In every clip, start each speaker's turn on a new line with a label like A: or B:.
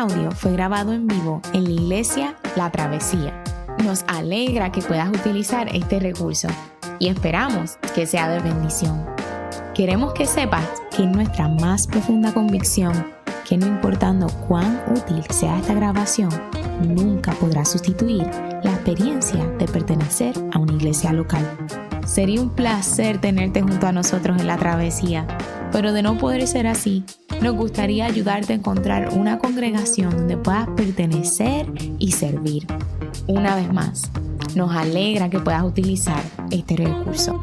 A: audio fue grabado en vivo en la iglesia La Travesía. Nos alegra que puedas utilizar este recurso y esperamos que sea de bendición. Queremos que sepas que es nuestra más profunda convicción que no importando cuán útil sea esta grabación, nunca podrá sustituir la experiencia de pertenecer a una iglesia local. Sería un placer tenerte junto a nosotros en La Travesía, pero de no poder ser así, nos gustaría ayudarte a encontrar una congregación donde puedas pertenecer y servir. Una vez más, nos alegra que puedas utilizar este recurso.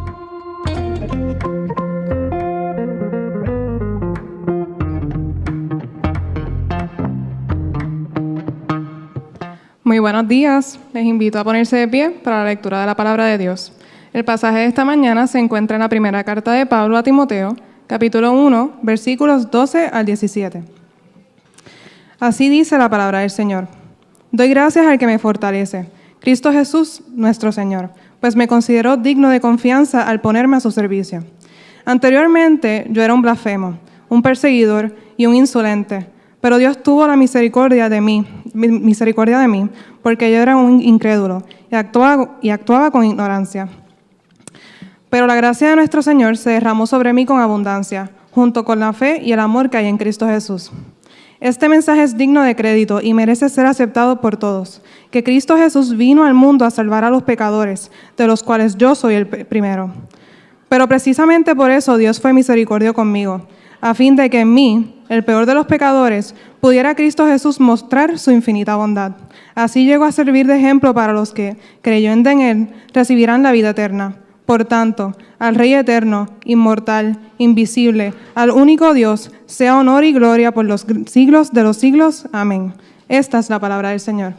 B: Muy buenos días. Les invito a ponerse de pie para la lectura de la palabra de Dios. El pasaje de esta mañana se encuentra en la primera carta de Pablo a Timoteo, capítulo 1, versículos 12 al 17. Así dice la palabra del Señor. Doy gracias al que me fortalece, Cristo Jesús, nuestro Señor, pues me consideró digno de confianza al ponerme a su servicio. Anteriormente yo era un blasfemo, un perseguidor y un insolente, pero Dios tuvo la misericordia de mí, porque yo era un incrédulo y actuaba con ignorancia. Pero la gracia de nuestro Señor se derramó sobre mí con abundancia, junto con la fe y el amor que hay en Cristo Jesús. Este mensaje es digno de crédito y merece ser aceptado por todos, que Cristo Jesús vino al mundo a salvar a los pecadores, de los cuales yo soy el primero. Pero precisamente por eso Dios fue misericordioso conmigo, a fin de que en mí, el peor de los pecadores, pudiera Cristo Jesús mostrar su infinita bondad. Así llegó a servir de ejemplo para los que, creyendo en Él, recibirán la vida eterna. Por tanto, al Rey eterno, inmortal, invisible, al único Dios, sea honor y gloria por los siglos de los siglos. Amén. Esta es la palabra del Señor.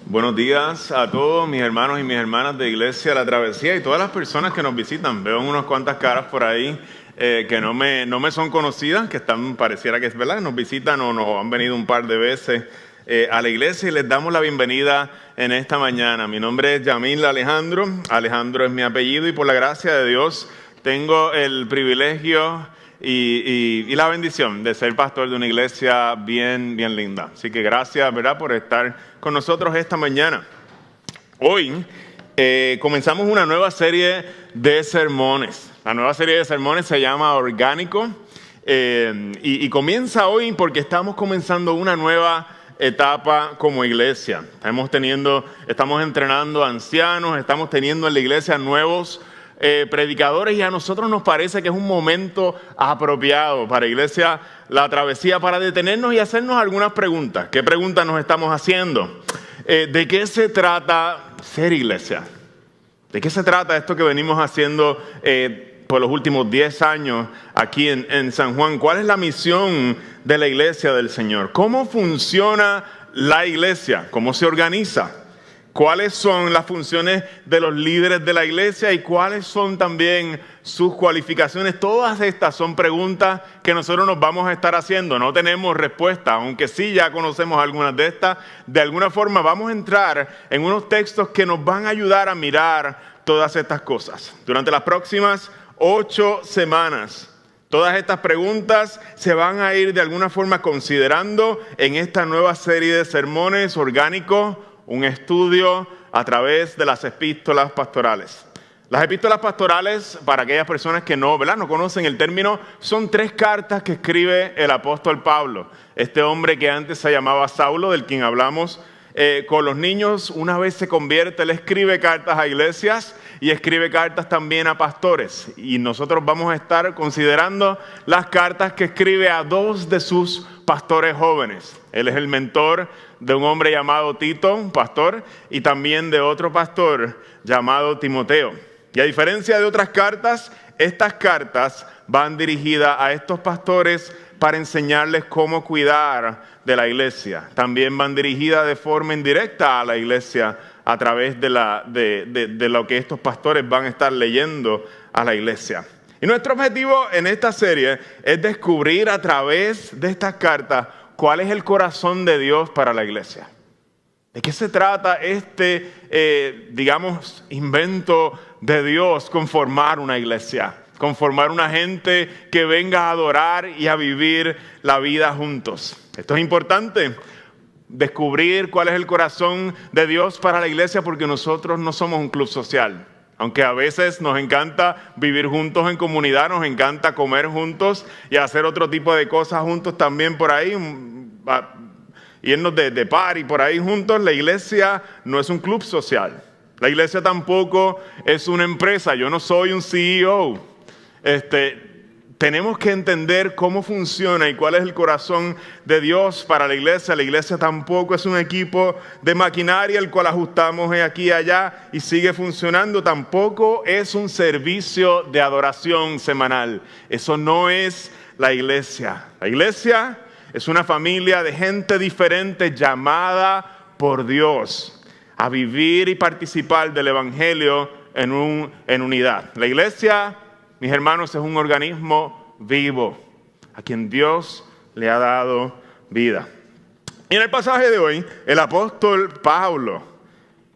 C: Buenos días a todos mis hermanos y mis hermanas de Iglesia La Travesía y todas las personas que nos visitan. Veo unas cuantas caras por ahí que no me son conocidas, que pareciera que es verdad, nos visitan o nos han venido un par de veces a la iglesia y les damos la bienvenida en esta mañana. Mi nombre es Yamil Alejandro, Alejandro es mi apellido y por la gracia de Dios tengo el privilegio y la bendición de ser pastor de una iglesia bien linda. Así que gracias, ¿verdad?, por estar con nosotros esta mañana. Hoy comenzamos una nueva serie de sermones. La nueva serie de sermones se llama Orgánico y comienza hoy porque estamos comenzando una nueva etapa como iglesia. Estamos entrenando ancianos, estamos teniendo en la iglesia nuevos predicadores y a nosotros nos parece que es un momento apropiado para Iglesia La Travesía para detenernos y hacernos algunas preguntas. ¿Qué preguntas nos estamos haciendo? ¿De qué se trata ser iglesia? ¿De qué se trata esto que venimos haciendo por los últimos 10 años aquí en San Juan? ¿Cuál es la misión de la iglesia del Señor? ¿Cómo funciona la iglesia? ¿Cómo se organiza? ¿Cuáles son las funciones de los líderes de la iglesia y cuáles son también sus cualificaciones? Todas estas son preguntas que nosotros nos vamos a estar haciendo. No tenemos respuesta, aunque sí ya conocemos algunas de estas. De alguna forma vamos a entrar en unos textos que nos van a ayudar a mirar todas estas cosas. Durante las próximas 8 semanas, todas estas preguntas se van a ir de alguna forma considerando en esta nueva serie de sermones orgánicos, un estudio a través de las epístolas pastorales. Las epístolas pastorales, para aquellas personas que no conocen el término, son 3 cartas que escribe el apóstol Pablo. Este hombre que antes se llamaba Saulo, del quien hablamos con los niños, una vez se convierte, él escribe cartas a iglesias y escribe cartas también a pastores. Y nosotros vamos a estar considerando las cartas que escribe a 2 de sus pastores jóvenes. Él es el mentor de un hombre llamado Tito, un pastor, y también de otro pastor llamado Timoteo. Y a diferencia de otras cartas, estas cartas van dirigidas a estos pastores para enseñarles cómo cuidar de la iglesia. También van dirigidas de forma indirecta a la iglesia a través de lo que estos pastores van a estar leyendo a la iglesia. Y nuestro objetivo en esta serie es descubrir a través de estas cartas cuál es el corazón de Dios para la iglesia. ¿De qué se trata digamos, invento de Dios con formar una iglesia? Con formar una gente que venga a adorar y a vivir la vida juntos. Esto es importante, descubrir cuál es el corazón de Dios para la iglesia, porque nosotros no somos un club social. Aunque a veces nos encanta vivir juntos en comunidad, nos encanta comer juntos y hacer otro tipo de cosas juntos también por ahí, irnos de party por ahí juntos. La iglesia no es un club social. La iglesia tampoco es una empresa. Yo no soy un CEO. Tenemos que entender cómo funciona y cuál es el corazón de Dios para la iglesia. La iglesia tampoco es un equipo de maquinaria el cual ajustamos aquí y allá y sigue funcionando. Tampoco es un servicio de adoración semanal. Eso no es la iglesia. La iglesia es una familia de gente diferente llamada por Dios a vivir y participar del evangelio en unidad. La iglesia, mis hermanos, es un organismo vivo a quien Dios le ha dado vida. Y en el pasaje de hoy, el apóstol Pablo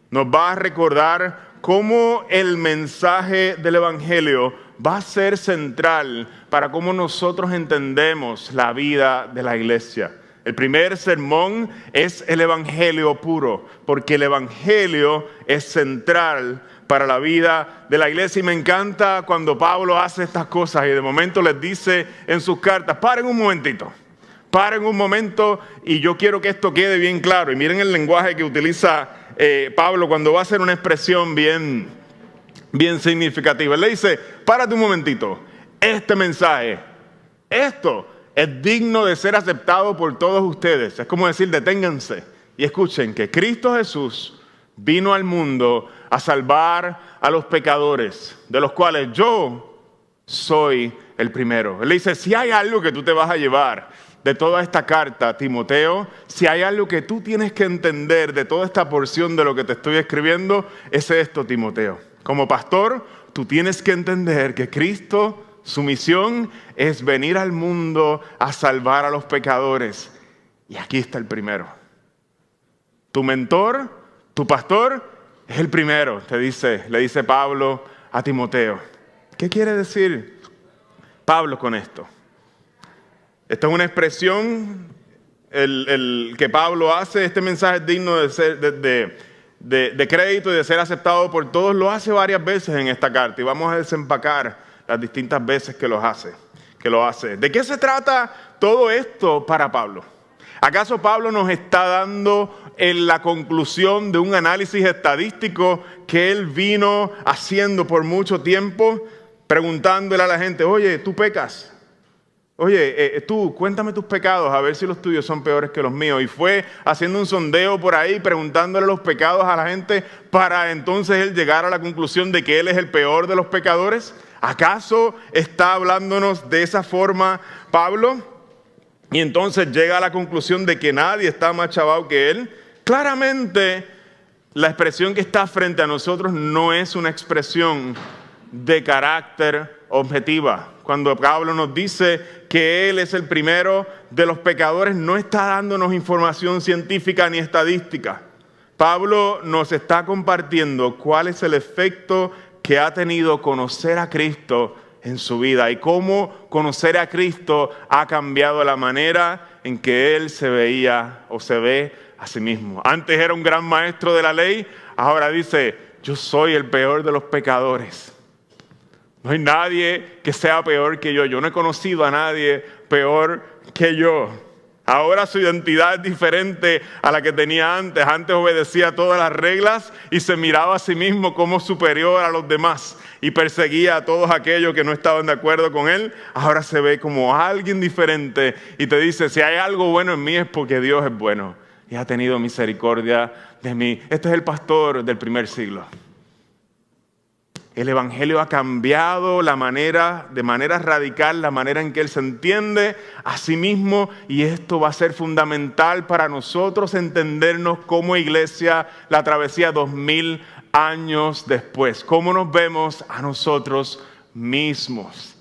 C: nos va a recordar cómo el mensaje del evangelio va a ser central para cómo nosotros entendemos la vida de la iglesia. El primer sermón es el evangelio puro, porque el evangelio es central para la vida de la iglesia. Y me encanta cuando Pablo hace estas cosas y de momento les dice en sus cartas: paren un momentito, paren un momento, y yo quiero que esto quede bien claro. Y miren el lenguaje que utiliza Pablo cuando va a hacer una expresión bien significativa. Él le dice: párate un momentito, este mensaje, esto es digno de ser aceptado por todos ustedes. Es como decir, deténganse y escuchen que Cristo Jesús vino al mundo a salvar a los pecadores, de los cuales yo soy el primero. Él dice: si hay algo que tú te vas a llevar de toda esta carta, Timoteo, si hay algo que tú tienes que entender de toda esta porción de lo que te estoy escribiendo, es esto, Timoteo. Como pastor, tú tienes que entender que Cristo, su misión es venir al mundo a salvar a los pecadores. Y aquí está el primero. Tu mentor, tu pastor, es el primero, le dice Pablo a Timoteo. ¿Qué quiere decir Pablo con esto? Esta es una expresión que Pablo hace. Este mensaje es digno de ser de crédito y de ser aceptado por todos. Lo hace varias veces en esta carta y vamos a desempacar las distintas veces que lo hace. ¿De qué se trata todo esto para Pablo? ¿Acaso Pablo nos está dando la conclusión de un análisis estadístico que él vino haciendo por mucho tiempo, preguntándole a la gente: oye, tú pecas? Oye, tú, cuéntame tus pecados, a ver si los tuyos son peores que los míos. Y fue haciendo un sondeo por ahí, preguntándole los pecados a la gente para entonces él llegar a la conclusión de que él es el peor de los pecadores. ¿Acaso está hablándonos de esa forma Pablo? Y entonces llega a la conclusión de que nadie está más chavado que él. Claramente, la expresión que está frente a nosotros no es una expresión de carácter objetiva. Cuando Pablo nos dice que él es el primero de los pecadores, no está dándonos información científica ni estadística. Pablo nos está compartiendo cuál es el efecto que ha tenido conocer a Cristo en su vida y cómo conocer a Cristo ha cambiado la manera en que él se veía o se ve a sí mismo. Antes era un gran maestro de la ley, ahora dice: yo soy el peor de los pecadores. No hay nadie que sea peor que yo. Yo no he conocido a nadie peor que yo. Ahora su identidad es diferente a la que tenía antes. Antes obedecía todas las reglas y se miraba a sí mismo como superior a los demás y perseguía a todos aquellos que no estaban de acuerdo con él. Ahora se ve como alguien diferente y te dice: si hay algo bueno en mí es porque Dios es bueno y ha tenido misericordia de mí. Este es el pastor del primer siglo. El evangelio ha cambiado de manera radical, la manera en que él se entiende a sí mismo, y esto va a ser fundamental para nosotros entendernos como iglesia, la travesía 2000 años después. Cómo nos vemos a nosotros mismos.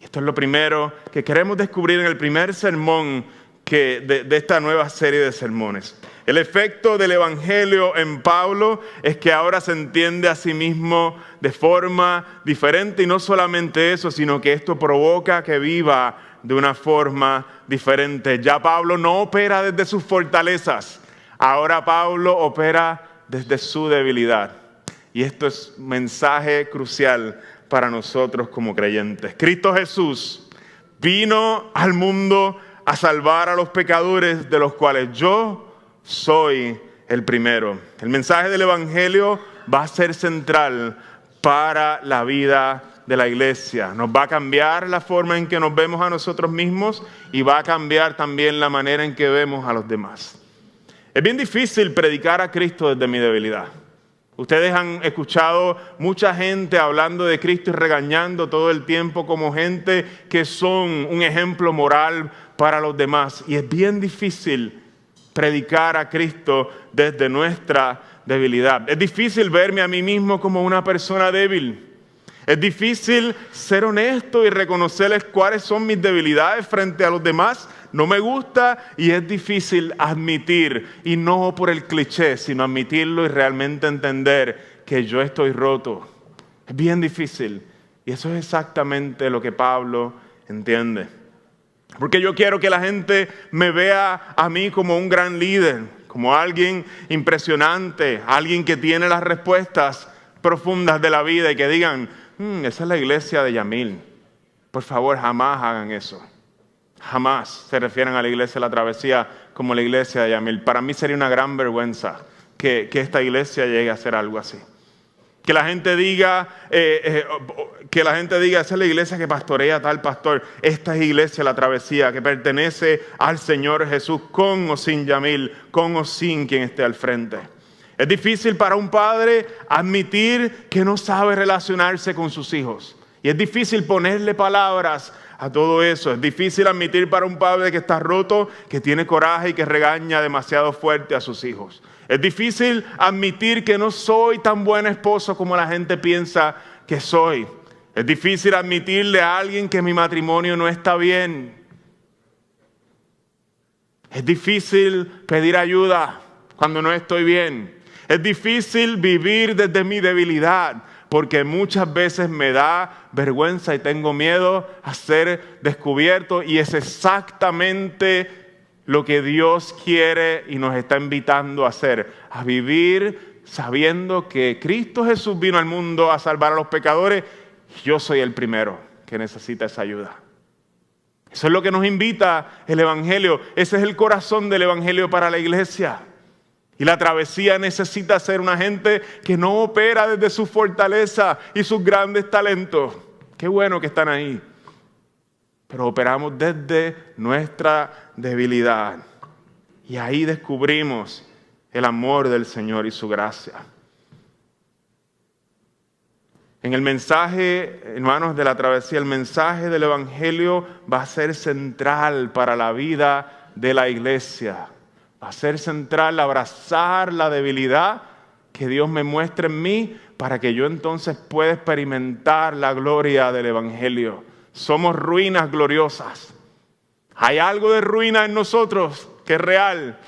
C: Esto es lo primero que queremos descubrir en el primer sermón de esta nueva serie de sermones. El efecto del Evangelio en Pablo es que ahora se entiende a sí mismo de forma diferente, y no solamente eso, sino que esto provoca que viva de una forma diferente. Ya Pablo no opera desde sus fortalezas, ahora Pablo opera desde su debilidad. Y esto es un mensaje crucial para nosotros como creyentes. Cristo Jesús vino al mundo a salvar a los pecadores, de los cuales yo soy el primero. El mensaje del Evangelio va a ser central para la vida de la iglesia. Nos va a cambiar la forma en que nos vemos a nosotros mismos y va a cambiar también la manera en que vemos a los demás. Es bien difícil predicar a Cristo desde mi debilidad. Ustedes han escuchado mucha gente hablando de Cristo y regañando todo el tiempo como gente que son un ejemplo moral para los demás. Y es bien difícil predicar a Cristo desde nuestra debilidad. Es difícil verme a mí mismo como una persona débil. Es difícil ser honesto y reconocerles cuáles son mis debilidades frente a los demás. No me gusta, y es difícil admitir, y no por el cliché, sino admitirlo y realmente entender que yo estoy roto. Es bien difícil, y eso es exactamente lo que Pablo entiende. Porque yo quiero que la gente me vea a mí como un gran líder, como alguien impresionante, alguien que tiene las respuestas profundas de la vida, y que digan, esa es la iglesia de Yamil. Por favor, jamás hagan eso. Jamás se refieren a la iglesia de la Travesía como la iglesia de Yamil. Para mí sería una gran vergüenza que esta iglesia llegue a hacer algo así. Que la gente diga, esa es la iglesia que pastorea tal pastor. Esta es iglesia la Travesía, que pertenece al Señor Jesús, con o sin Yamil, con o sin quien esté al frente. Es difícil para un padre admitir que no sabe relacionarse con sus hijos. Y es difícil ponerle palabras a todo eso. Es difícil admitir para un padre que está roto, que tiene coraje y que regaña demasiado fuerte a sus hijos. Es difícil admitir que no soy tan buen esposo como la gente piensa que soy. Es difícil admitirle a alguien que mi matrimonio no está bien. Es difícil pedir ayuda cuando no estoy bien. Es difícil vivir desde mi debilidad, porque muchas veces me da vergüenza y tengo miedo a ser descubierto, y es exactamente lo que Dios quiere y nos está invitando a hacer, a vivir sabiendo que Cristo Jesús vino al mundo a salvar a los pecadores, y yo soy el primero que necesita esa ayuda. Eso es lo que nos invita el Evangelio. Ese es el corazón del Evangelio para la iglesia. Y la Travesía necesita ser una gente que no opera desde su fortaleza y sus grandes talentos. Qué bueno que están ahí. Pero operamos desde nuestra debilidad. Y ahí descubrimos el amor del Señor y su gracia. En el mensaje, hermanos, de la Travesía, el mensaje del Evangelio va a ser central para la vida de la iglesia. Va a ser central abrazar la debilidad que Dios me muestre en mí, para que yo entonces pueda experimentar la gloria del Evangelio. Somos ruinas gloriosas. Hay algo de ruina en nosotros que es real,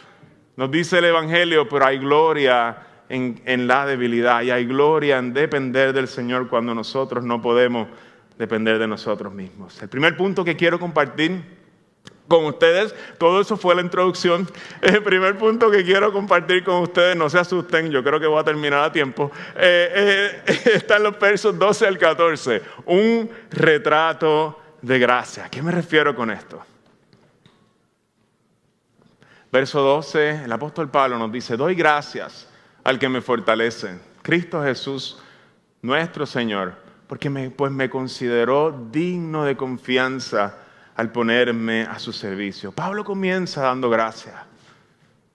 C: nos dice el Evangelio, pero hay gloria en la debilidad, y hay gloria en depender del Señor cuando nosotros no podemos depender de nosotros mismos. El primer punto que quiero compartir con ustedes, todo eso fue la introducción. El primer punto que quiero compartir con ustedes, no se asusten, yo creo que voy a terminar a tiempo, está en los versos 12 al 14, un retrato de gracia. ¿A qué me refiero con esto? Verso 12, el apóstol Pablo nos dice, doy gracias al que me fortalece, Cristo Jesús, nuestro Señor, porque me consideró digno de confianza al ponerme a su servicio. Pablo comienza dando gracias.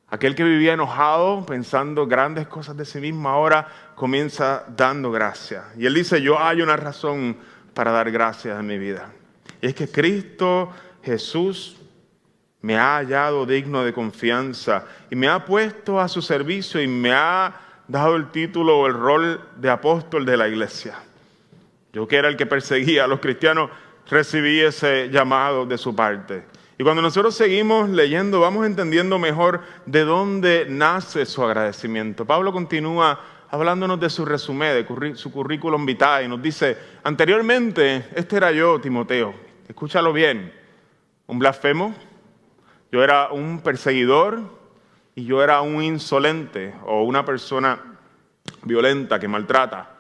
C: Aquel que vivía enojado, pensando grandes cosas de sí mismo, ahora comienza dando gracias. Y él dice, yo hay una razón para dar gracias en mi vida. Y es que Cristo Jesús me ha hallado digno de confianza y me ha puesto a su servicio y me ha dado el título o el rol de apóstol de la iglesia. Yo, que era el que perseguía a los cristianos, recibí ese llamado de su parte. Y cuando nosotros seguimos leyendo, vamos entendiendo mejor de dónde nace su agradecimiento. Pablo continúa hablándonos de su resumen, de su currículum vitae, y nos dice, anteriormente, este era yo, Timoteo, escúchalo bien, un blasfemo, yo era un perseguidor y yo era un insolente o una persona violenta que maltrata.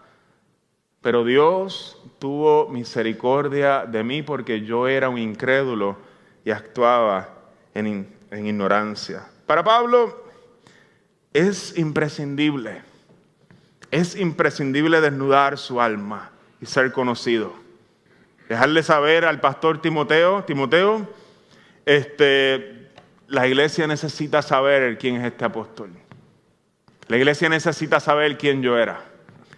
C: Pero Dios tuvo misericordia de mí porque yo era un incrédulo y actuaba en ignorancia. Para Pablo es imprescindible desnudar su alma y ser conocido. Dejarle saber al pastor Timoteo, la iglesia necesita saber quién es este apóstol. La iglesia necesita saber quién yo era.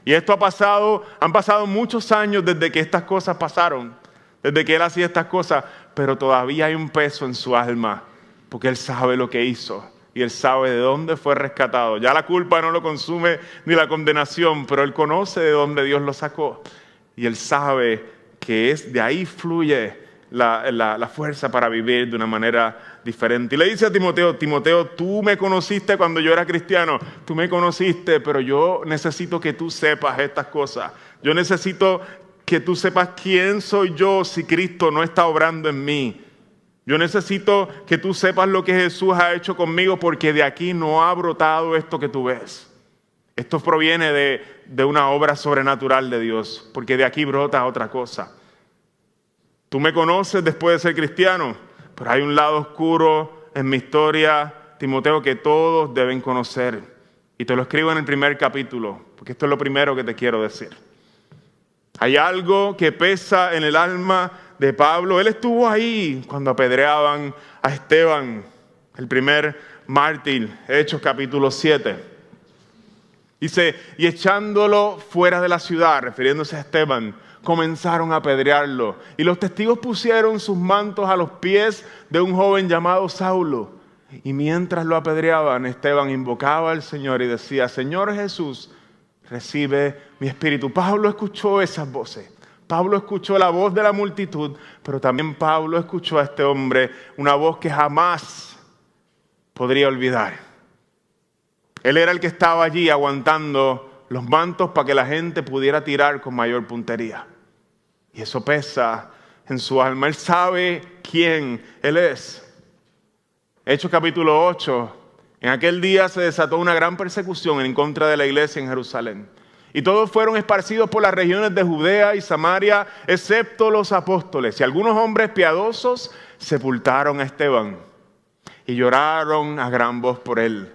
C: Y esto han pasado muchos años desde que estas cosas pasaron, desde que él hacía estas cosas, pero todavía hay un peso en su alma, porque él sabe lo que hizo y él sabe de dónde fue rescatado. Ya la culpa no lo consume ni la condenación, pero él conoce de dónde Dios lo sacó y él sabe que de ahí fluye la fuerza para vivir de una manera diferente. Y le dice a Timoteo, tú me conociste cuando yo era cristiano, tú me conociste, pero yo necesito que tú sepas estas cosas. Yo necesito que tú sepas quién soy yo si Cristo no está obrando en mí. Yo necesito que tú sepas lo que Jesús ha hecho conmigo, porque de aquí no ha brotado esto que tú ves. Esto proviene de una obra sobrenatural de Dios, porque de aquí brota otra cosa. Tú me conoces después de ser cristiano, pero hay un lado oscuro en mi historia, Timoteo, que todos deben conocer. Y te lo escribo en el primer capítulo, porque esto es lo primero que te quiero decir. Hay algo que pesa en el alma de Pablo. Él estuvo ahí cuando apedreaban a Esteban, el primer mártir, Hechos capítulo 7. Dice, y echándolo fuera de la ciudad, refiriéndose a Esteban, comenzaron a apedrearlo. Y los testigos pusieron sus mantos a los pies de un joven llamado Saulo. Y mientras lo apedreaban, Esteban invocaba al Señor y decía, Señor Jesús, recibe mi espíritu. Pablo escuchó esas voces. Pablo escuchó la voz de la multitud, pero también Pablo escuchó a este hombre, una voz que jamás podría olvidar. Él era el que estaba allí aguantando los mantos para que la gente pudiera tirar con mayor puntería. Y eso pesa en su alma. Él sabe quién él es. Hechos capítulo 8. En aquel día se desató una gran persecución en contra de la iglesia en Jerusalén. Y todos fueron esparcidos por las regiones de Judea y Samaria, excepto los apóstoles. Y algunos hombres piadosos sepultaron a Esteban y lloraron a gran voz por él.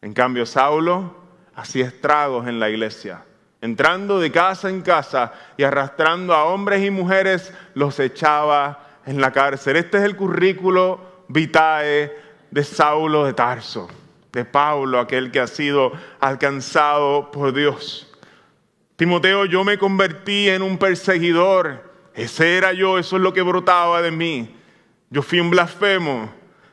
C: En cambio, Saulo hacía estragos en la iglesia, entrando de casa en casa y arrastrando a hombres y mujeres, los echaba en la cárcel. Este es el currículo vitae de Saulo de Tarso, de Pablo, aquel que ha sido alcanzado por Dios. Timoteo, yo me convertí en un perseguidor. Ese era yo, eso es lo que brotaba de mí. Yo fui un blasfemo.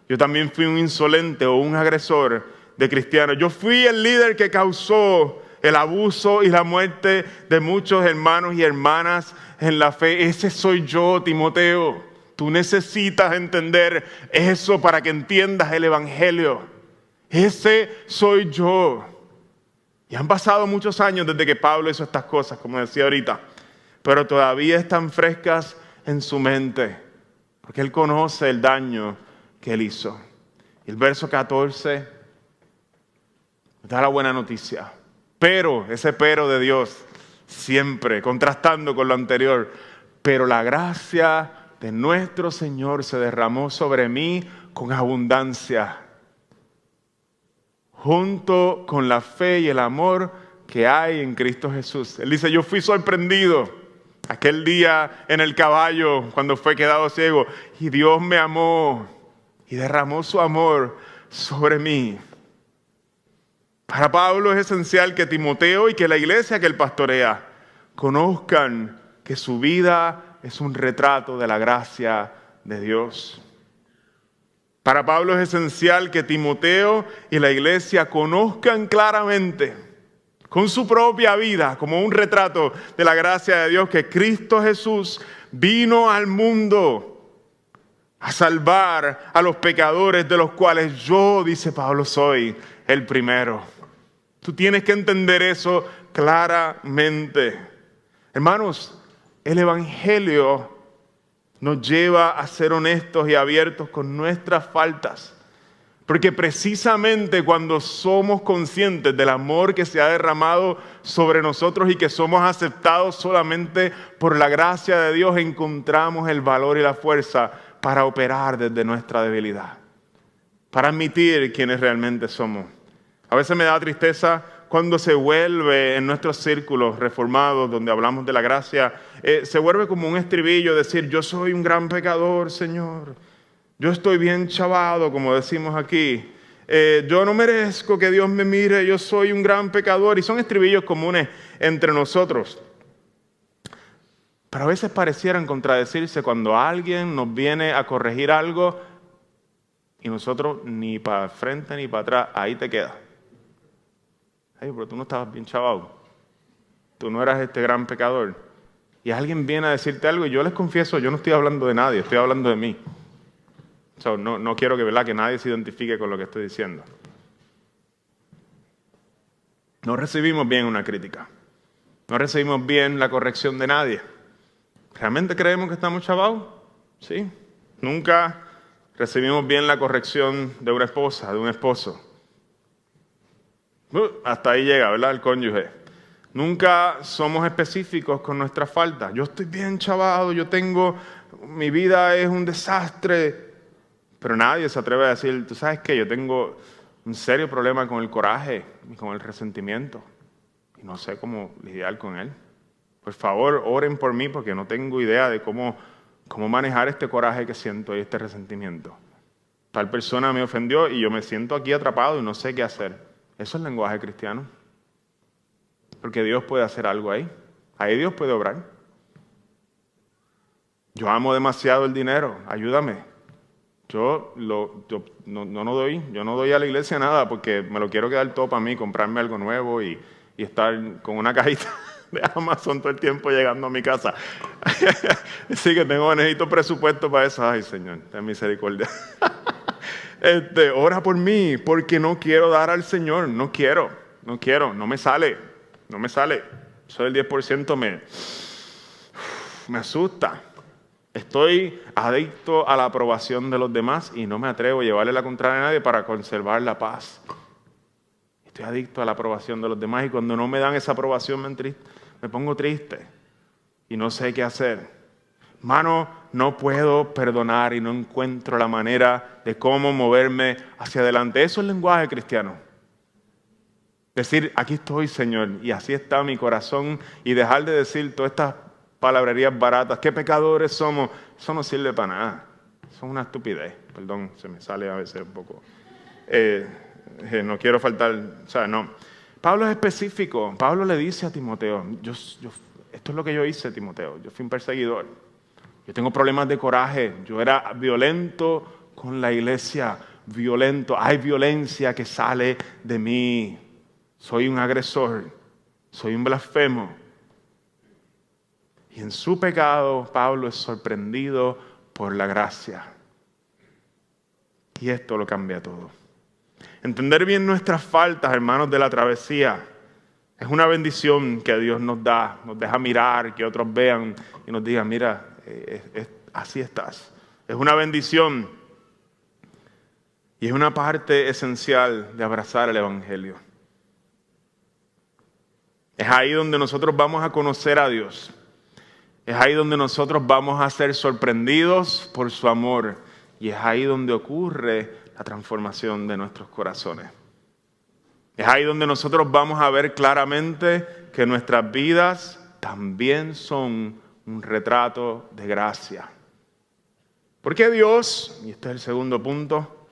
C: Yo también fui un insolente o un agresor de cristianos. Yo fui el líder que causó el abuso y la muerte de muchos hermanos y hermanas en la fe. Ese soy yo, Timoteo. Tú necesitas entender eso para que entiendas el evangelio. Ese soy yo. Y han pasado muchos años desde que Pablo hizo estas cosas, como decía ahorita, pero todavía están frescas en su mente, porque él conoce el daño que él hizo. Y el verso 14 da la buena noticia. Pero, ese pero de Dios, siempre contrastando con lo anterior, pero la gracia de nuestro Señor se derramó sobre mí con abundancia, junto con la fe y el amor que hay en Cristo Jesús. Él dice, yo fui sorprendido aquel día en el caballo cuando fue quedado ciego, y Dios me amó y derramó su amor sobre mí. Para Pablo es esencial que Timoteo y que la iglesia que él pastorea conozcan que su vida es un retrato de la gracia de Dios. Para Pablo es esencial que Timoteo y la iglesia conozcan claramente, con su propia vida, como un retrato de la gracia de Dios, que Cristo Jesús vino al mundo a salvar a los pecadores de los cuales yo, dice Pablo, soy el primero. Tú tienes que entender eso claramente. Hermanos, el Evangelio nos lleva a ser honestos y abiertos con nuestras faltas. Porque precisamente cuando somos conscientes del amor que se ha derramado sobre nosotros y que somos aceptados solamente por la gracia de Dios, encontramos el valor y la fuerza para operar desde nuestra debilidad, para admitir quiénes realmente somos. A veces me da tristeza cuando se vuelve en nuestros círculos reformados, donde hablamos de la gracia, se vuelve como un estribillo decir, yo soy un gran pecador, Señor. Yo estoy bien chavado, como decimos aquí. Yo no merezco que Dios me mire, yo soy un gran pecador. Y son estribillos comunes entre nosotros. Pero a veces parecieran contradecirse cuando alguien nos viene a corregir algo y nosotros ni para frente ni para atrás, ahí te quedas. Ay, pero tú no estabas bien chavado. Tú no eras este gran pecador. Y alguien viene a decirte algo y yo les confieso, yo no estoy hablando de nadie, estoy hablando de mí. So, no quiero que nadie se identifique con lo que estoy diciendo. No recibimos bien una crítica. No recibimos bien la corrección de nadie. ¿Realmente creemos que estamos chavados? Sí. Nunca recibimos bien la corrección de una esposa, de un esposo. Hasta ahí llega, ¿verdad? El cónyuge. Nunca somos específicos con nuestras faltas. Yo estoy bien chavado, mi vida es un desastre. Pero nadie se atreve a decir, tú sabes qué, yo tengo un serio problema con el coraje y con el resentimiento. Y no sé cómo lidiar con él. Por favor, oren por mí porque no tengo idea de cómo manejar este coraje que siento y este resentimiento. Tal persona me ofendió y yo me siento aquí atrapado y no sé qué hacer. Eso es el lenguaje cristiano. Porque Dios puede hacer algo ahí. Ahí Dios puede obrar. Yo amo demasiado el dinero, ayúdame. Yo no doy a la iglesia nada porque me lo quiero quedar todo para mí, comprarme algo nuevo y estar con una cajita de Amazon todo el tiempo llegando a mi casa. Sí que necesito presupuesto para eso. Ay, Señor, ten misericordia. Ora por mí porque no quiero dar al Señor. No quiero, no me sale. Eso del 10% me asusta. Estoy adicto a la aprobación de los demás y no me atrevo a llevarle la contraria a nadie para conservar la paz. Estoy adicto a la aprobación de los demás y cuando no me dan esa aprobación me pongo triste y no sé qué hacer. Hermano, no puedo perdonar y no encuentro la manera de cómo moverme hacia adelante. Eso es el lenguaje cristiano. Decir, aquí estoy, Señor, y así está mi corazón y dejar de decir todas estas palabrerías baratas, qué pecadores somos, eso no sirve para nada, eso es una estupidez, perdón, se me sale a veces un poco, no quiero faltar, no. Pablo es específico, Pablo le dice a Timoteo, esto es lo que yo hice, Timoteo, yo fui un perseguidor, yo tengo problemas de coraje, yo era violento con la iglesia, hay violencia que sale de mí, soy un agresor, soy un blasfemo. Y en su pecado, Pablo es sorprendido por la gracia. Y esto lo cambia todo. Entender bien nuestras faltas, hermanos de la travesía, es una bendición que Dios nos da. Nos deja mirar, que otros vean y nos digan, mira, así estás. Es una bendición. Y es una parte esencial de abrazar el Evangelio. Es ahí donde nosotros vamos a conocer a Dios. Es ahí donde nosotros vamos a ser sorprendidos por su amor. Y es ahí donde ocurre la transformación de nuestros corazones. Es ahí donde nosotros vamos a ver claramente que nuestras vidas también son un retrato de gracia. ¿Por qué Dios, y este es el segundo punto,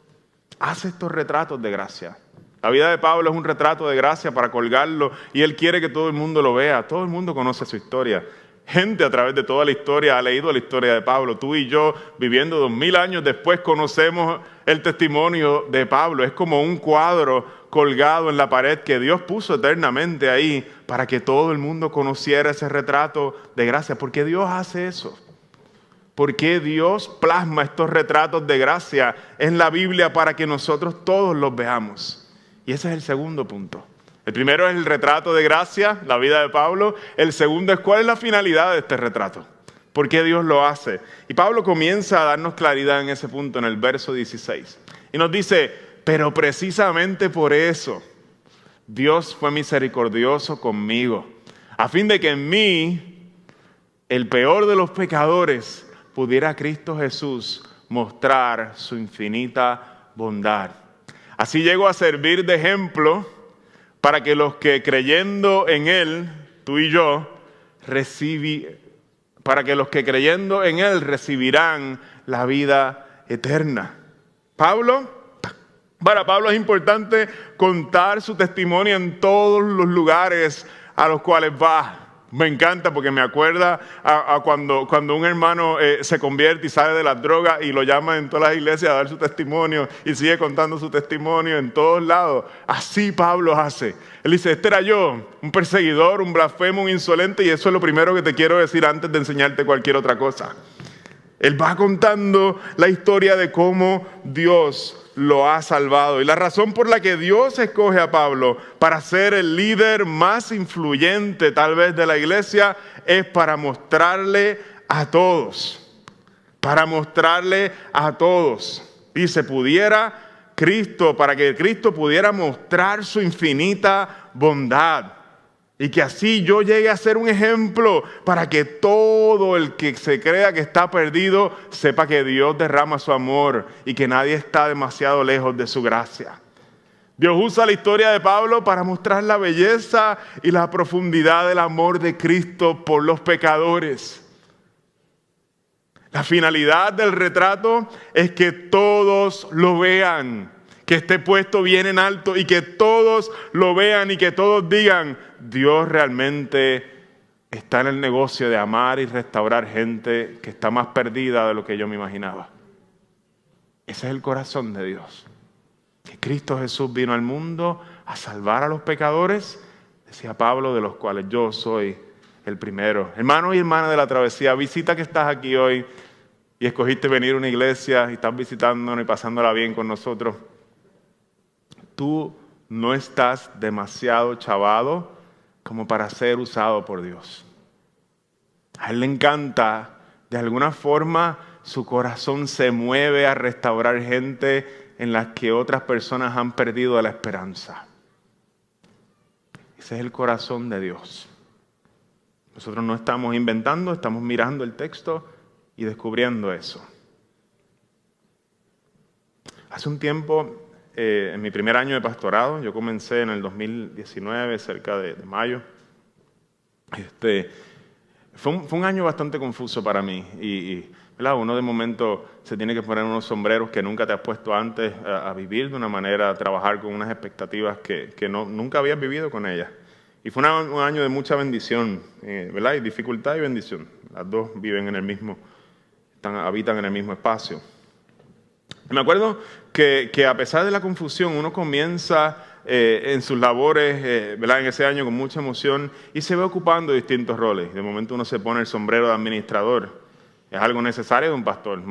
C: hace estos retratos de gracia? La vida de Pablo es un retrato de gracia para colgarlo y él quiere que todo el mundo lo vea. Todo el mundo conoce su historia. Gente a través de toda la historia ha leído la historia de Pablo. Tú y yo, viviendo 2000 años después, conocemos el testimonio de Pablo. Es como un cuadro colgado en la pared que Dios puso eternamente ahí para que todo el mundo conociera ese retrato de gracia. ¿Por qué Dios hace eso? ¿Por qué Dios plasma estos retratos de gracia en la Biblia para que nosotros todos los veamos? Y ese es el segundo punto. El primero es el retrato de gracia, la vida de Pablo. El segundo es cuál es la finalidad de este retrato. ¿Por qué Dios lo hace? Y Pablo comienza a darnos claridad en ese punto en el verso 16. Y nos dice, pero precisamente por eso Dios fue misericordioso conmigo, a fin de que en mí, el peor de los pecadores, pudiera Cristo Jesús mostrar su infinita bondad. Así llego a servir de ejemplo para que los que creyendo en Él, tú y yo, recibirán la vida eterna. Para Pablo es importante contar su testimonio en todos los lugares a los cuales va. Me encanta porque me acuerda a cuando un hermano se convierte y sale de las drogas y lo llaman en todas las iglesias a dar su testimonio y sigue contando su testimonio en todos lados. Así Pablo hace. Él dice, este era yo, un perseguidor, un blasfemo, un insolente, y eso es lo primero que te quiero decir antes de enseñarte cualquier otra cosa. Él va contando la historia de cómo Dios lo ha salvado. Y la razón por la que Dios escoge a Pablo para ser el líder más influyente tal vez de la iglesia es para mostrarle a todos. Dice, para que Cristo pudiera mostrar su infinita bondad. Y que así yo llegue a ser un ejemplo para que todo el que se crea que está perdido sepa que Dios derrama su amor y que nadie está demasiado lejos de su gracia. Dios usa la historia de Pablo para mostrar la belleza y la profundidad del amor de Cristo por los pecadores. La finalidad del retrato es que todos lo vean, que esté puesto bien en alto y que todos lo vean y que todos digan, Dios realmente está en el negocio de amar y restaurar gente que está más perdida de lo que yo me imaginaba. Ese es el corazón de Dios. Que Cristo Jesús vino al mundo a salvar a los pecadores, decía Pablo, de los cuales yo soy el primero. Hermano y hermana de la travesía, visita que estás aquí hoy y escogiste venir a una iglesia y estás visitándonos y pasándola bien con nosotros. Tú no estás demasiado chavado como para ser usado por Dios. A Él le encanta, de alguna forma, su corazón se mueve a restaurar gente en las que otras personas han perdido la esperanza. Ese es el corazón de Dios. Nosotros no estamos inventando, estamos mirando el texto y descubriendo eso. Hace un tiempo, en mi primer año de pastorado, yo comencé en el 2019, cerca de mayo. Fue un año bastante confuso para mí ¿verdad? Uno de momento se tiene que poner unos sombreros que nunca te has puesto antes a vivir de una manera, a trabajar con unas expectativas que nunca habías vivido con ellas. Y fue un año de mucha bendición, ¿verdad? Y dificultad y bendición. Las dos viven en el mismo, habitan en el mismo espacio. Me acuerdo que a pesar de la confusión, uno comienza en sus labores, ¿verdad? En ese año con mucha emoción y se ve ocupando distintos roles. De momento uno se pone el sombrero de administrador. Es algo necesario de un pastor.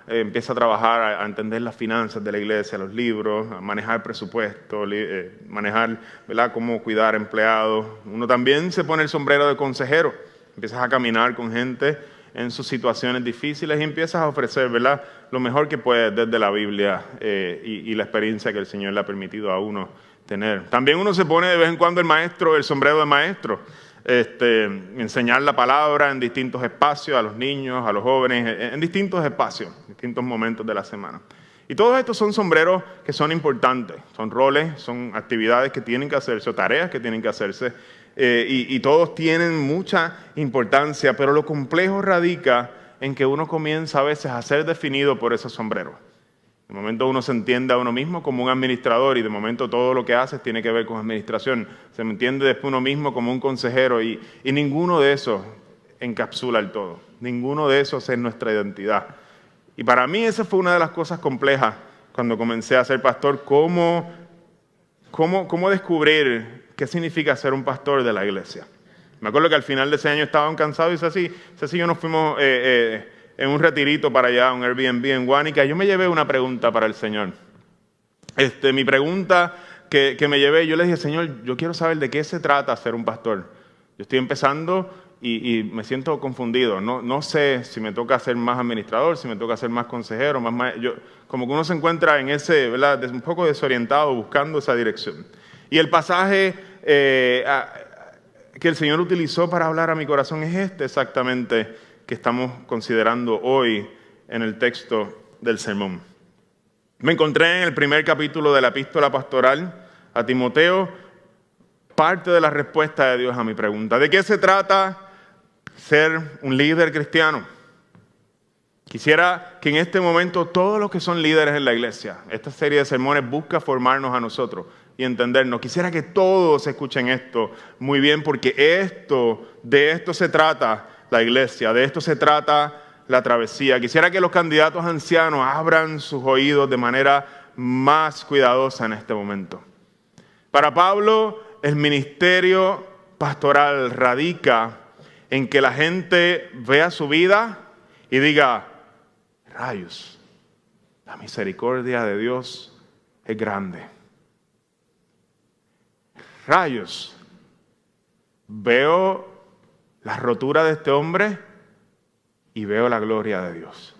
C: Empieza a trabajar, a entender las finanzas de la iglesia, los libros, a manejar el presupuesto, manejar, ¿verdad? Cómo cuidar empleados. Uno también se pone el sombrero de consejero. Empiezas a caminar con gente en sus situaciones difíciles y empiezas a ofrecer, ¿verdad? Lo mejor que puedes desde la Biblia y la experiencia que el Señor le ha permitido a uno tener. También uno se pone de vez en cuando el sombrero de maestro. Enseñar la palabra en distintos espacios, a los niños, a los jóvenes, en distintos espacios, distintos momentos de la semana. Y todos estos son sombreros que son importantes, son roles, son actividades que tienen que hacerse, o tareas que tienen que hacerse, y todos tienen mucha importancia, pero lo complejo radica en que uno comienza a veces a ser definido por esos sombreros. De momento uno se entiende a uno mismo como un administrador y de momento todo lo que hace tiene que ver con administración. Se me entiende después uno mismo como un consejero y ninguno de esos encapsula el todo. Ninguno de esos es nuestra identidad. Y para mí esa fue una de las cosas complejas cuando comencé a ser pastor. ¿Cómo descubrir qué significa ser un pastor de la iglesia? Me acuerdo que al final de ese año estaban cansados y Ceci y yo nos fuimos en un retirito para allá, un Airbnb en Guánica. Yo me llevé una pregunta para el Señor. Mi pregunta que me llevé, yo le dije, Señor, yo quiero saber de qué se trata ser un pastor. Yo estoy empezando y me siento confundido. No sé si me toca ser más administrador, si me toca ser más consejero, como que uno se encuentra en ese, ¿verdad?, un poco desorientado, buscando esa dirección. Y el pasaje que el Señor utilizó para hablar a mi corazón es este exactamente que estamos considerando hoy en el texto del sermón. Me encontré en el primer capítulo de la epístola pastoral a Timoteo, parte de la respuesta de Dios a mi pregunta. ¿De qué se trata ser un líder cristiano? Quisiera que en este momento todos los que son líderes en la iglesia, esta serie de sermones busca formarnos a nosotros y entendernos. Quisiera que todos escuchen esto muy bien, porque de esto se trata la iglesia, de esto se trata la travesía. Quisiera que los candidatos ancianos abran sus oídos de manera más cuidadosa en este momento. Para Pablo, el ministerio pastoral radica en que la gente vea su vida y diga, rayos, la misericordia de Dios es grande. Rayos, veo la rotura de este hombre y veo la gloria de Dios.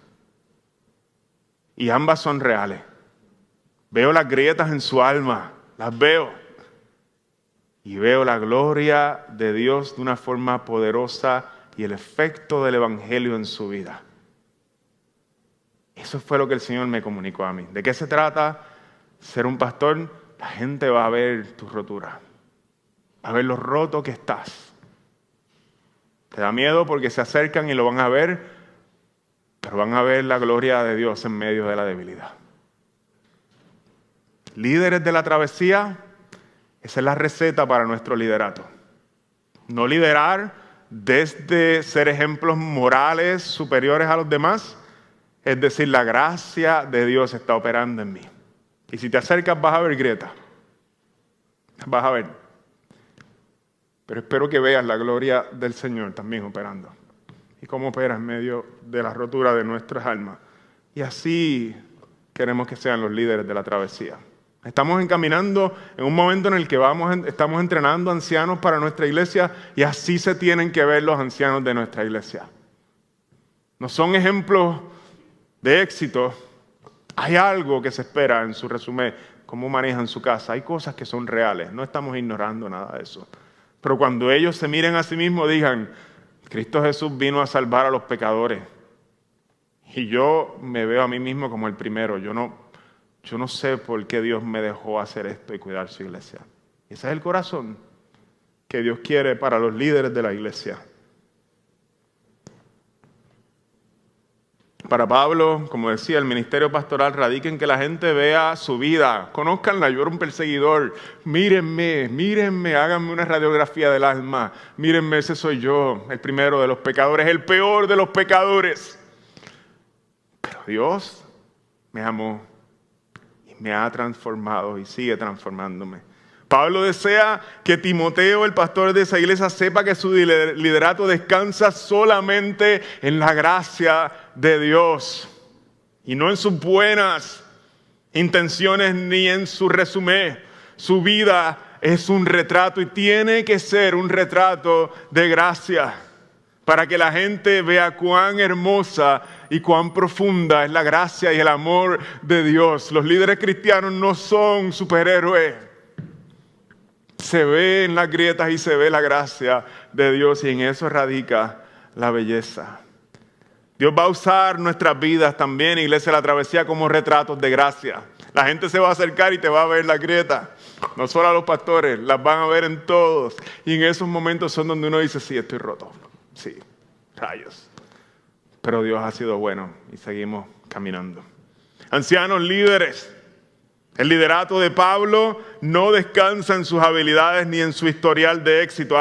C: Y ambas son reales. Veo las grietas en su alma, las veo. Y veo la gloria de Dios de una forma poderosa y el efecto del Evangelio en su vida. Eso fue lo que el Señor me comunicó a mí. ¿De qué se trata ser un pastor? La gente va a ver tu rotura, va a ver lo roto que estás. Te da miedo porque se acercan y lo van a ver, pero van a ver la gloria de Dios en medio de la debilidad. Líderes de la travesía, esa es la receta para nuestro liderato. No liderar desde ser ejemplos morales superiores a los demás, es decir, la gracia de Dios está operando en mí. Y si te acercas vas a ver grietas, vas a ver. Pero espero que veas la gloria del Señor también operando. Y cómo opera en medio de la rotura de nuestras almas. Y así queremos que sean los líderes de la travesía. Estamos encaminando en un momento en el que estamos entrenando ancianos para nuestra iglesia y así se tienen que ver los ancianos de nuestra iglesia. No son ejemplos de éxito. Hay algo que se espera en su resumen, cómo manejan su casa. Hay cosas que son reales, no estamos ignorando nada de eso. Pero cuando ellos se miren a sí mismos, digan, Cristo Jesús vino a salvar a los pecadores. Y yo me veo a mí mismo como el primero. Yo no sé por qué Dios me dejó hacer esto y cuidar su iglesia. Ese es el corazón que Dios quiere para los líderes de la iglesia. Para Pablo, como decía, el ministerio pastoral radica en que la gente vea su vida. Conózcanla, yo era un perseguidor. Mírenme, háganme una radiografía del alma. Mírenme, ese soy yo, el primero de los pecadores, el peor de los pecadores. Pero Dios me amó y me ha transformado y sigue transformándome. Pablo desea que Timoteo, el pastor de esa iglesia, sepa que su liderato descansa solamente en la gracia de Dios y no en sus buenas intenciones ni en su resumen. Su vida es un retrato y tiene que ser un retrato de gracia para que la gente vea cuán hermosa y cuán profunda es la gracia y el amor de Dios. Los líderes cristianos no son superhéroes. Se ve en las grietas y se ve la gracia de Dios y en eso radica la belleza. Dios va a usar nuestras vidas también, Iglesia de la Travesía, como retratos de gracia. La gente se va a acercar y te va a ver las grietas. No solo a los pastores, las van a ver en todos. Y en esos momentos son donde uno dice, sí, estoy roto. Sí, rayos. Pero Dios ha sido bueno y seguimos caminando. Ancianos líderes. El liderato de Pablo no descansa en sus habilidades ni en su historial de éxito.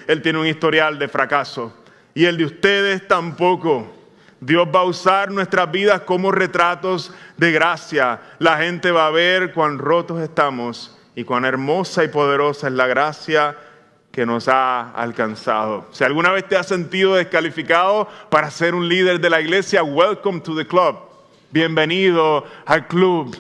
C: Él tiene un historial de fracaso. Y el de ustedes tampoco. Dios va a usar nuestras vidas como retratos de gracia. La gente va a ver cuán rotos estamos y cuán hermosa y poderosa es la gracia que nos ha alcanzado. Si alguna vez te has sentido descalificado para ser un líder de la iglesia, welcome to the club. Bienvenido al club.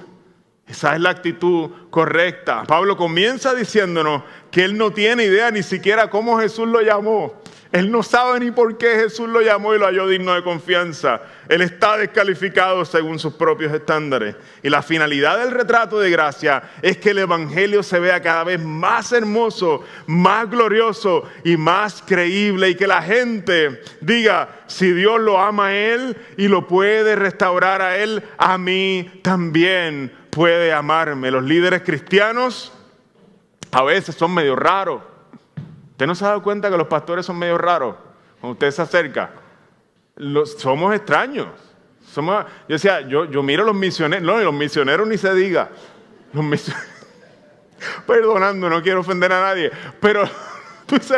C: Esa es la actitud correcta. Pablo comienza diciéndonos que él no tiene idea ni siquiera cómo Jesús lo llamó. Él no sabe ni por qué Jesús lo llamó y lo halló digno de confianza. Él está descalificado según sus propios estándares. Y la finalidad del retrato de gracia es que el evangelio se vea cada vez más hermoso, más glorioso y más creíble. Y que la gente diga, si Dios lo ama a él y lo puede restaurar a él, a mí también puede amarme. Los líderes cristianos a veces son medio raros. ¿Usted no se ha dado cuenta que los pastores son medio raros? Cuando usted se acerca, somos extraños. Yo decía, yo miro a los misioneros, no, y los misioneros ni se diga. Perdonando, no quiero ofender a nadie, pero tú dices,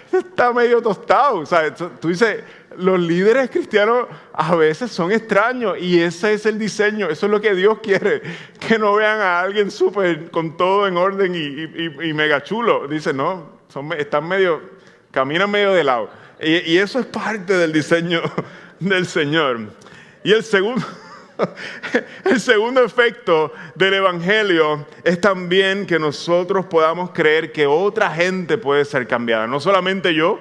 C: está medio tostado. ¿Sabes? Tú dices, los líderes cristianos a veces son extraños y ese es el diseño, eso es lo que Dios quiere, que no vean a alguien súper con todo en orden y mega chulo. Dice, no. Caminan medio de lado. Y eso es parte del diseño del Señor. Y el segundo efecto del evangelio es también que nosotros podamos creer que otra gente puede ser cambiada. No solamente yo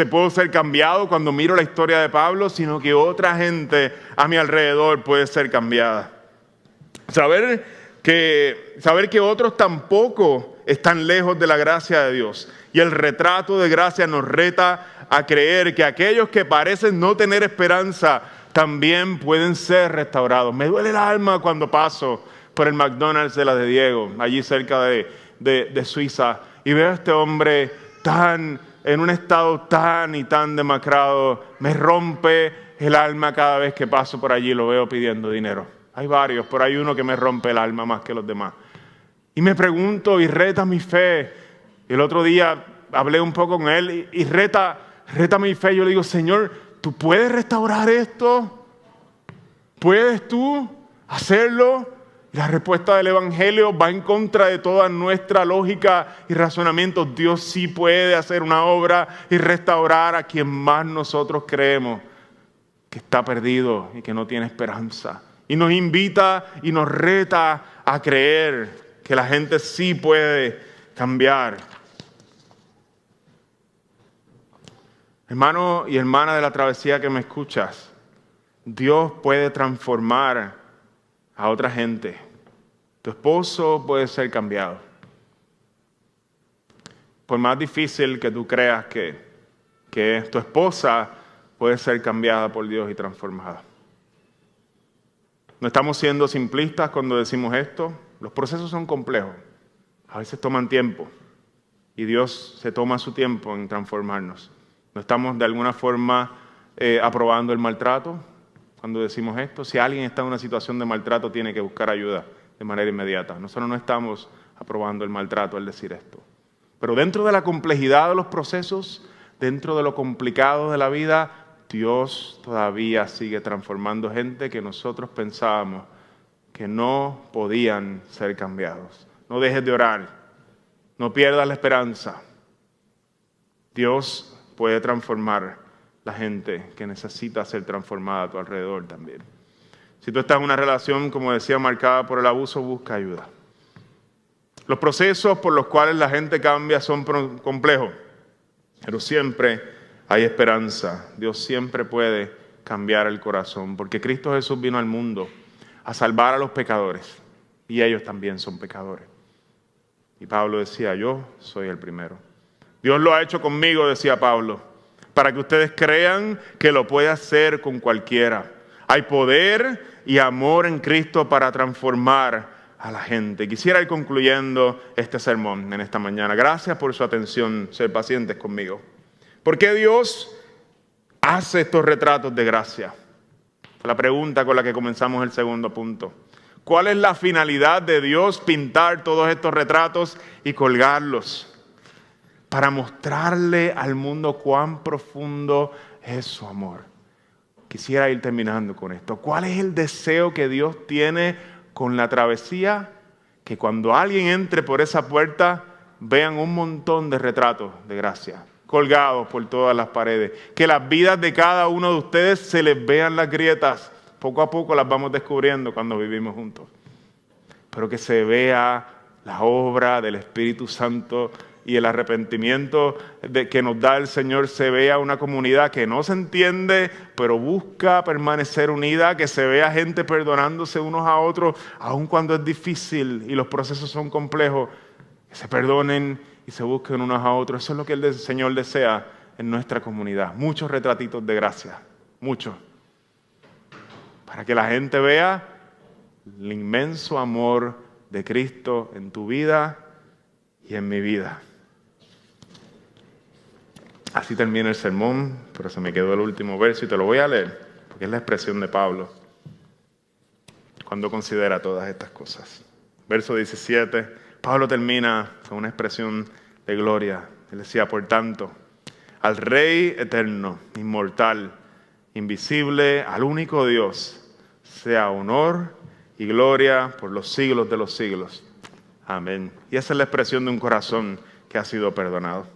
C: puedo ser cambiado cuando miro la historia de Pablo, sino que otra gente a mi alrededor puede ser cambiada. Saber que otros tampoco están lejos de la gracia de Dios. Y el retrato de gracia nos reta a creer que aquellos que parecen no tener esperanza también pueden ser restaurados. Me duele el alma cuando paso por el McDonald's de la de Diego, allí cerca de Suiza, y veo a este hombre en un estado tan demacrado. Me rompe el alma cada vez que paso por allí y lo veo pidiendo dinero. Hay varios, pero hay uno que me rompe el alma más que los demás. Y me pregunto y reta mi fe. Y el otro día hablé un poco con él y reta mi fe. Yo le digo, Señor, ¿tú puedes restaurar esto? ¿Puedes tú hacerlo? Y la respuesta del evangelio va en contra de toda nuestra lógica y razonamiento. Dios sí puede hacer una obra y restaurar a quien más nosotros creemos que está perdido y que no tiene esperanza. Y nos invita y nos reta a creer que la gente sí puede cambiar. Hermano y hermana de la travesía que me escuchas, Dios puede transformar a otra gente. Tu esposo puede ser cambiado. Por más difícil que tú creas que tu esposa puede ser cambiada por Dios y transformada. No estamos siendo simplistas cuando decimos esto. Los procesos son complejos, a veces toman tiempo y Dios se toma su tiempo en transformarnos. No estamos de alguna forma aprobando el maltrato cuando decimos esto. Si alguien está en una situación de maltrato, tiene que buscar ayuda de manera inmediata. Nosotros no estamos aprobando el maltrato al decir esto. Pero dentro de la complejidad de los procesos, dentro de lo complicado de la vida, Dios todavía sigue transformando gente que nosotros pensábamos que no podían ser cambiados. No dejes de orar. No pierdas la esperanza. Dios puede transformar la gente que necesita ser transformada a tu alrededor también. Si tú estás en una relación, como decía, marcada por el abuso, busca ayuda. Los procesos por los cuales la gente cambia son complejos, pero siempre hay esperanza. Dios siempre puede cambiar el corazón, porque Cristo Jesús vino al mundo a salvar a los pecadores, y ellos también son pecadores. Y Pablo decía, yo soy el primero. Dios lo ha hecho conmigo, decía Pablo, para que ustedes crean que lo puede hacer con cualquiera. Hay poder y amor en Cristo para transformar a la gente. Quisiera ir concluyendo este sermón en esta mañana. Gracias por su atención, ser pacientes conmigo. ¿Por qué Dios hace estos retratos de gracia? La pregunta con la que comenzamos el segundo punto. ¿Cuál es la finalidad de Dios pintar todos estos retratos y colgarlos? Para mostrarle al mundo cuán profundo es su amor. Quisiera ir terminando con esto. ¿Cuál es el deseo que Dios tiene con la travesía? Que cuando alguien entre por esa puerta vean un montón de retratos de gracia colgados por todas las paredes. Que las vidas de cada uno de ustedes se les vean las grietas. Poco a poco las vamos descubriendo cuando vivimos juntos. Pero que se vea la obra del Espíritu Santo y el arrepentimiento que nos da el Señor, se vea una comunidad que no se entiende, pero busca permanecer unida, que se vea gente perdonándose unos a otros, aun cuando es difícil y los procesos son complejos, que se perdonen y se busquen unos a otros. Eso es lo que el Señor desea en nuestra comunidad. Muchos retratitos de gracia, muchos. Para que la gente vea el inmenso amor de Cristo en tu vida y en mi vida. Así termina el sermón, pero se me quedó el último verso y te lo voy a leer, porque es la expresión de Pablo cuando considera todas estas cosas. Verso 17, Pablo termina con una expresión de gloria. Él decía, por tanto, al Rey eterno, inmortal, invisible, al único Dios, sea honor y gloria por los siglos de los siglos. Amén. Y esa es la expresión de un corazón que ha sido perdonado.